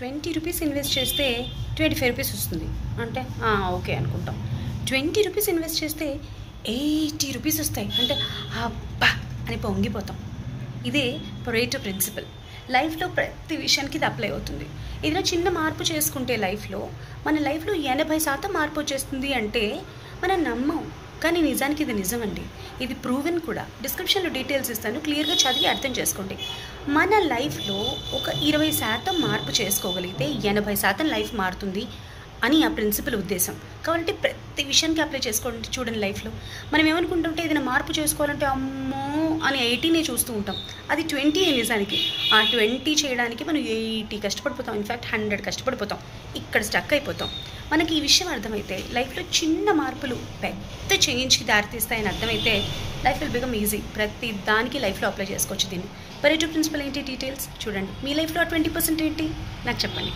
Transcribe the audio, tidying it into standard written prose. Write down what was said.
₹20 invest చేస్తే ₹25 వస్తుంది అంటే ఓకే అనుకుంటాం. ₹20 ఇన్వెస్ట్ చేస్తే ₹80 వస్తాయి అంటే అబ్బా అని పొంగిపోతాం. ఇదే పరేటో ప్రిన్సిపల్. లైఫ్లో ప్రతి విషయానికి ఇది అప్లై అవుతుంది. ఏదైనా చిన్న మార్పు చేసుకుంటే మన లైఫ్లో 80% మార్పు వచ్చేస్తుంది అంటే మనం నమ్మం, కానీ నిజానికి ఇది నిజమండి. ఇది ప్రూవెన్ కూడా. డిస్క్రిప్షన్లో డీటెయిల్స్ ఇస్తాను, క్లియర్గా చదివి అర్థం చేసుకోండి. మన లైఫ్లో ఒక 20% మార్పు చేసుకోగలిగితే 80% లైఫ్ మారుతుంది అని ఆ ప్రిన్సిపల్ ఉద్దేశం. కాబట్టి ప్రతి విషయానికి అప్లై చేసుకోండి. చూడండి, లైఫ్లో మనం ఏమనుకుంటుంటే ఏదైనా మార్పు చేసుకోవాలంటే అమ్మో అని 80నే చూస్తూ ఉంటాం. అది 20 నిజానికి. ఆ 20 చేయడానికి మనం 80 కష్టపడిపోతాం, ఇన్ఫ్యాక్ట్ 100 కష్టపడిపోతాం. ఇక్కడ స్టక్ అయిపోతాం. మనకి ఈ విషయం అర్థమైతే లైఫ్లో చిన్న మార్పులు పెద్ద చేంజ్కి దారితీస్తాయని అర్థమైతే లైఫ్ విల్ బికమ్ ఈజీ. ప్రతి దానికి లైఫ్లో అప్లై చేసుకోవచ్చు దీన్ని. పరేటో ప్రిన్సిపల్ ఏంటి డీటెయిల్స్ చూడండి. మీ లైఫ్లో 20% ఏంటి నాకు చెప్పండి.